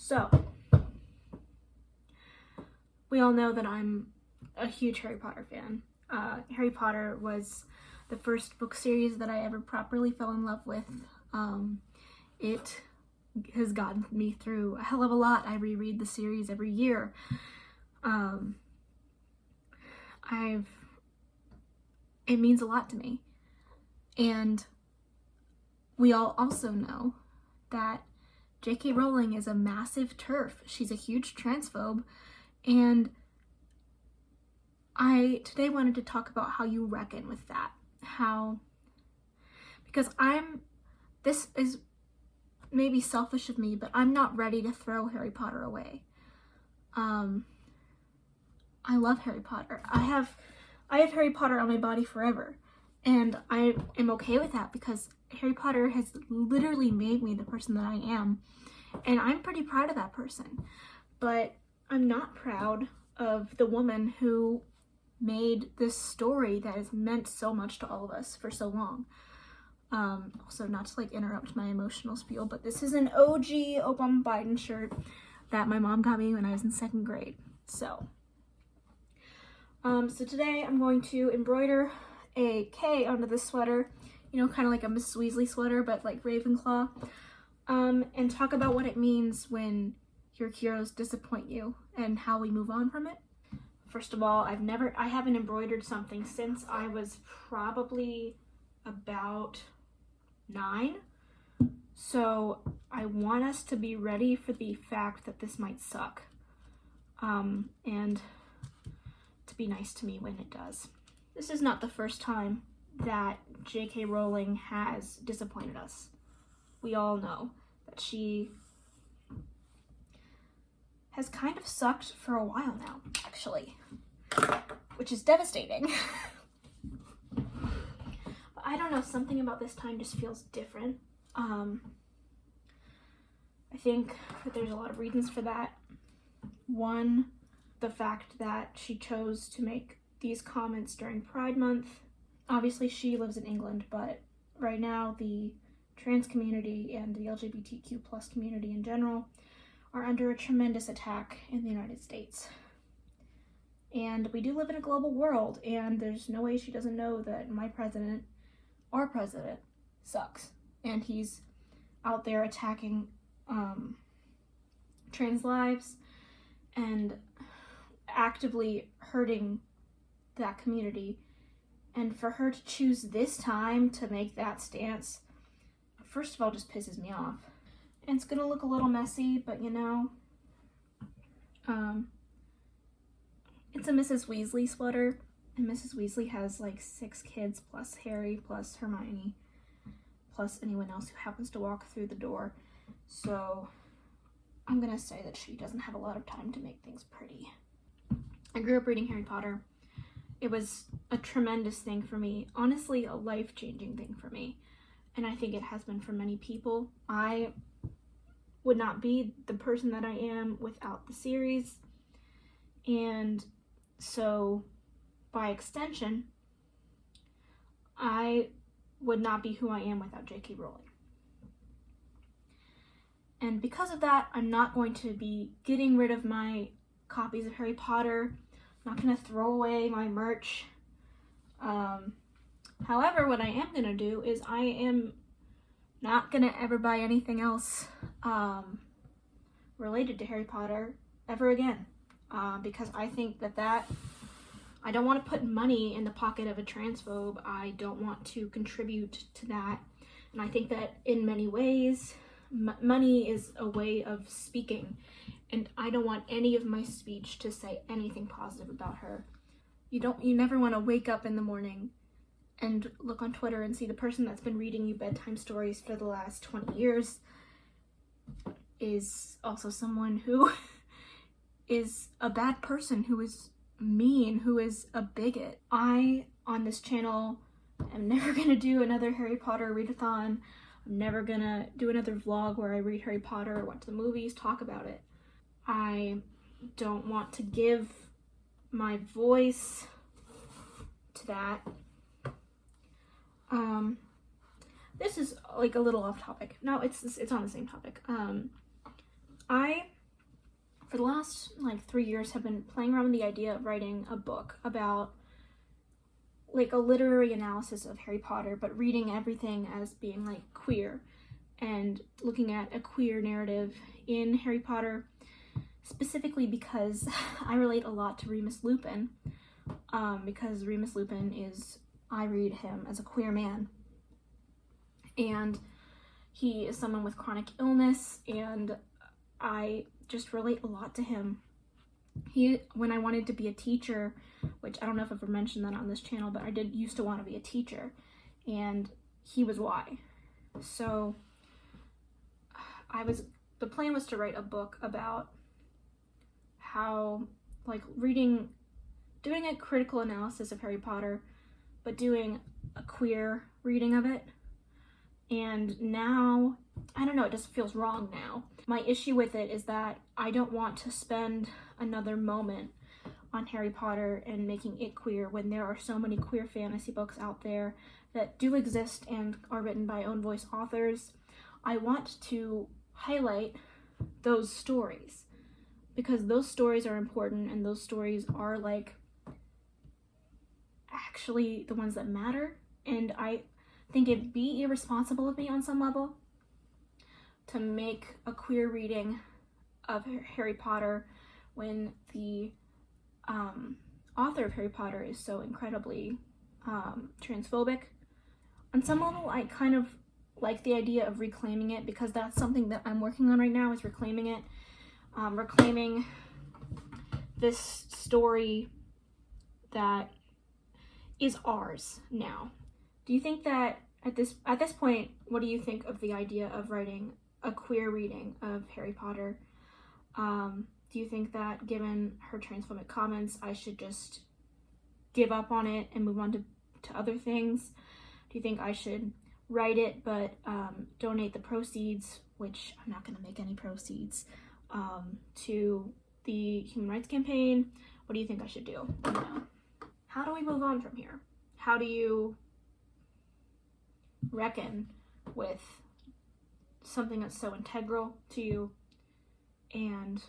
So, we all know that I'm a huge Harry Potter fan. Harry Potter was the first book series that I ever properly fell in love with. It has gotten me through a hell of a lot. I reread the series every year. It means a lot to me. And we all also know that J.K. Rowling is a massive terf. She's a huge transphobe. And I today wanted to talk about how you reckon with that. Because this is maybe selfish of me, but I'm not ready to throw Harry Potter away. I love Harry Potter. I have Harry Potter on my body forever. And I am okay with that because Harry Potter has literally made me the person that I am. And I'm pretty proud of that person. But I'm not proud of the woman who made this story that has meant so much to all of us for so long. Also, not to interrupt my emotional spiel, but this is an OG Obama Biden shirt that my mom got me when I was in 2nd grade. So today I'm going to embroider a K onto this sweater, kind of like a Mrs. Weasley sweater, but like Ravenclaw, and talk about what it means when your heroes disappoint you and how we move on from it. First of all, I haven't embroidered something since I was probably about 9. So I want us to be ready for the fact that this might suck. And to be nice to me when it does. This is not the first time that J.K. Rowling has disappointed us. We all know that she has kind of sucked for a while now, actually, which is devastating. I don't know, something about this time just feels different. I think that there's a lot of reasons for that. One, the fact that she chose to make these comments during Pride Month. Obviously, she lives in England, but right now the trans community and the LGBTQ plus community in general are under a tremendous attack in the United States. And we do live in a global world, and there's no way she doesn't know that our president, sucks. And he's out there attacking trans lives and actively hurting that community. And for her to choose this time to make that stance, first of all, just pisses me off. And it's gonna look a little messy, but it's a Mrs. Weasley sweater, and Mrs. Weasley has 6 kids plus Harry plus Hermione plus anyone else who happens to walk through the door. So I'm gonna say that she doesn't have a lot of time to make things pretty. I grew up reading Harry Potter. It was a tremendous thing for me, honestly a life-changing thing for me, and I think it has been for many people. I would not be the person that I am without the series, and so by extension, I would not be who I am without J.K. Rowling. And because of that, I'm not going to be getting rid of my copies of Harry Potter. I'm not going to throw away my merch. However, what I am going to do is I am not going to ever buy anything else related to Harry Potter ever again. Because I think that I don't want to put money in the pocket of a transphobe. I don't want to contribute to that. And I think that in many ways, money is a way of speaking. And I don't want any of my speech to say anything positive about her. You never want to wake up in the morning and look on Twitter and see the person that's been reading you bedtime stories for the last 20 years is also someone who is a bad person, who is mean, who is a bigot. I, on this channel, am never gonna do another Harry Potter readathon. I'm never gonna do another vlog where I read Harry Potter, went to the movies, talk about it. I don't want to give my voice to that. This is a little off topic. No, it's on the same topic. I for the last like 3 years have been playing around with the idea of writing a book about like a literary analysis of Harry Potter, but reading everything as being like queer and looking at a queer narrative in Harry Potter, specifically because I relate a lot to Remus Lupin, because Remus Lupin I read him as a queer man, and he is someone with chronic illness, and I just relate a lot to him. When I wanted to be a teacher, which I don't know if I've ever mentioned that on this channel, but I did used to want to be a teacher, and he was why. So the plan was to write a book about how, like, doing a critical analysis of Harry Potter, but doing a queer reading of it. And now, I don't know, it just feels wrong now. My issue with it is that I don't want to spend another moment on Harry Potter and making it queer when there are so many queer fantasy books out there that do exist and are written by own voice authors. I want to highlight those stories because those stories are important, and those stories are like actually the ones that matter. And I think it'd be irresponsible of me on some level to make a queer reading of Harry Potter when the author of Harry Potter is so incredibly transphobic. On some level, I kind of like the idea of reclaiming it, because that's something that I'm working on right now, is reclaiming it. Reclaiming this story that is ours now. Do you think that at this point, what do you think of the idea of writing a queer reading of Harry Potter? Do you think that, given her transphobic comments, I should just give up on it and move on to other things? Do you think I should write it but donate the proceeds, which I'm not going to make any proceeds, to the Human Rights Campaign? What do you think I should do? How do we move on from here? How do you reckon with something that's so integral to you and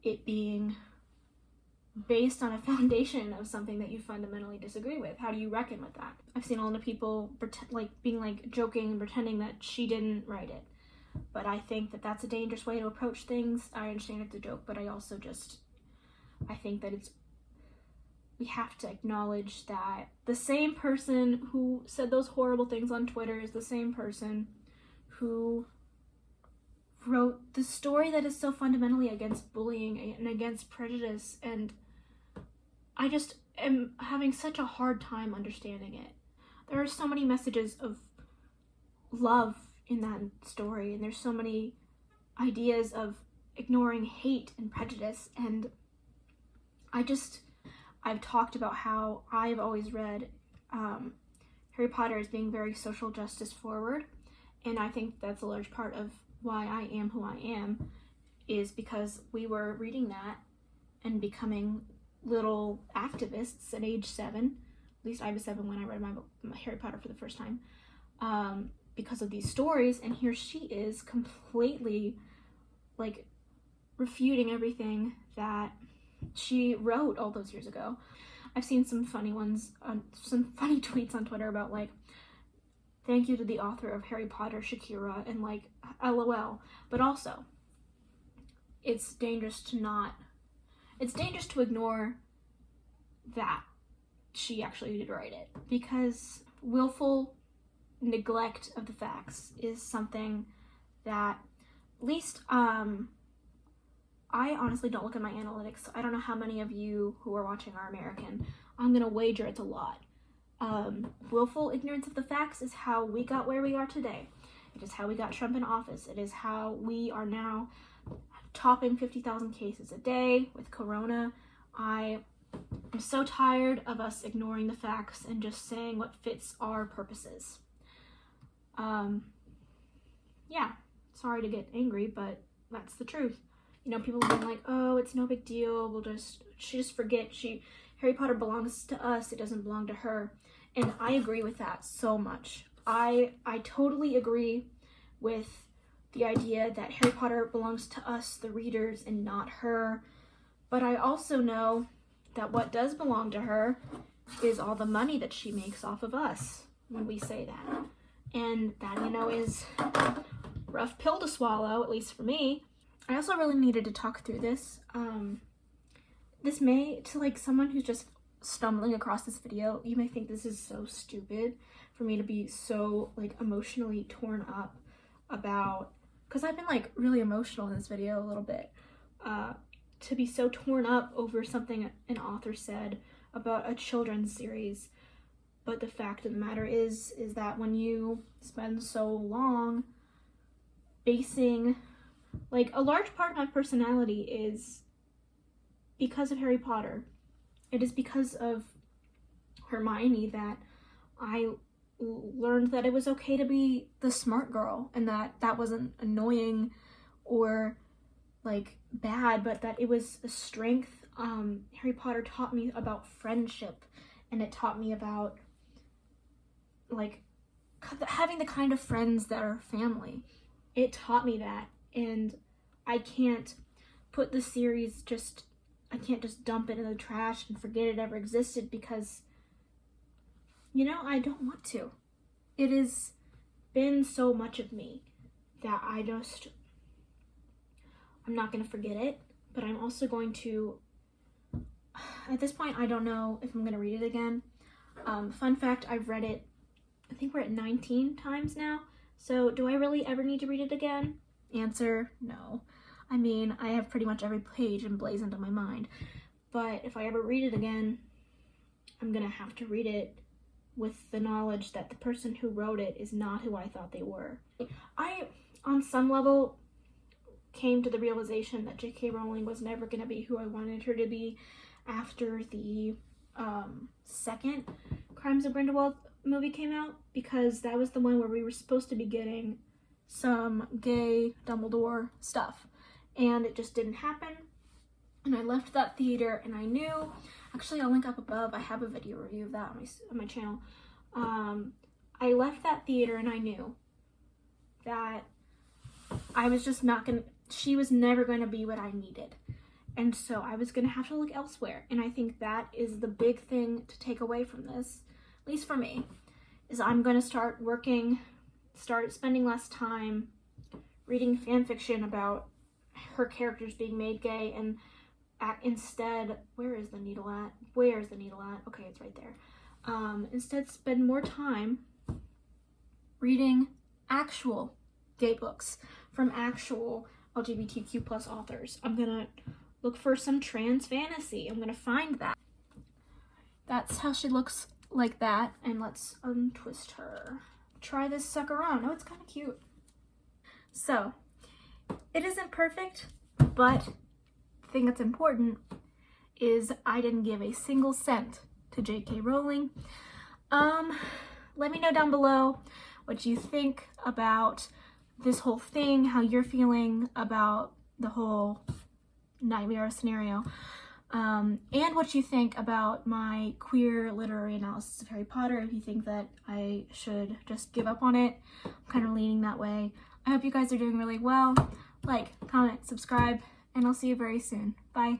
it being based on a foundation of something that you fundamentally disagree with? How do you reckon with that? I've seen a lot of people joking and pretending that she didn't write it, but I think that that's a dangerous way to approach things. I understand it's a joke, but I also I think that we have to acknowledge that the same person who said those horrible things on Twitter is the same person who wrote the story that is so fundamentally against bullying and against prejudice, and I just am having such a hard time understanding it. There are so many messages of love in that story, and there's so many ideas of ignoring hate and prejudice, and I've talked about how I've always read Harry Potter as being very social justice forward, and I think that's a large part of why I am who I am, is because we were reading that and becoming little activists at age 7. At least I was 7 when I read my Harry Potter for the first time, because of these stories, and here she is completely like refuting everything that she wrote all those years ago. I've seen some funny tweets on Twitter about like, thank you to the author of Harry Potter, Shakira, and like, LOL. But also, it's dangerous to ignore that she actually did write it, because willful neglect of the facts is something that, at least, I honestly don't look at my analytics, so I don't know how many of you who are watching are American. I'm gonna wager it's a lot. Willful ignorance of the facts is how we got where we are today. It is how we got Trump in office. It is how we are now topping 50,000 cases a day with Corona. I am so tired of us ignoring the facts and just saying what fits our purposes. Yeah, sorry to get angry, but that's the truth. You know, people have been like, oh, it's no big deal, she just forget, Harry Potter belongs to us, it doesn't belong to her. And I agree with that so much. I totally agree with the idea that Harry Potter belongs to us, the readers, and not her. But I also know that what does belong to her is all the money that she makes off of us when we say that. And that, you know, is a rough pill to swallow, at least for me. I also really needed to talk through this. This may, to like someone who's just stumbling across this video, you may think this is so stupid for me to be so like emotionally torn up about, because I've been like really emotional in this video a little bit, to be so torn up over something an author said about a children's series. But the fact of the matter is that when you spend so long basing, like, a large part of my personality is because of Harry Potter. It is because of Hermione that I learned that it was okay to be the smart girl, and that wasn't annoying or like bad, but that it was a strength. Harry Potter taught me about friendship, and it taught me about like having the kind of friends that are family. It taught me that, and I can't put the series I can't just dump it in the trash and forget it ever existed, because, you know, I don't want to. It has been so much of me that I'm not going to forget it, but I'm also going to, at this point, I don't know if I'm going to read it again. Fun fact, I've read it, I think we're at 19 times now. So do I really ever need to read it again? Answer, no. I mean, I have pretty much every page emblazoned on my mind. But if I ever read it again, I'm gonna have to read it with the knowledge that the person who wrote it is not who I thought they were. I, on some level, came to the realization that J.K. Rowling was never gonna be who I wanted her to be after the second Crimes of Grindelwald movie came out, because that was the one where we were supposed to be getting some gay Dumbledore stuff, and it just didn't happen. And I left that theater, and I knew, actually I'll link up above, I have a video review of that on my channel. I left that theater and I knew that I was just not gonna, she was never gonna be what I needed. And so I was gonna have to look elsewhere. And I think that is the big thing to take away from this, at least for me, is I'm gonna start spending less time reading fan fiction about her characters being made gay, and instead, where is the needle at? Where's the needle at? Okay, it's right there. Instead, spend more time reading actual gay books from actual LGBTQ plus authors. I'm gonna look for some trans fantasy. I'm gonna find that. That's how she looks like that, and let's untwist her. Try this sucker on. Oh, it's kind of cute. So, it isn't perfect, but the thing that's important is I didn't give a single cent to J.K. Rowling. Let me know down below what you think about this whole thing, how you're feeling about the whole nightmare scenario, and what you think about my queer literary analysis of Harry Potter, if you think that I should just give up on it. I'm kind of leaning that way. I hope you guys are doing really well. Like, comment, subscribe, and I'll see you very soon. Bye.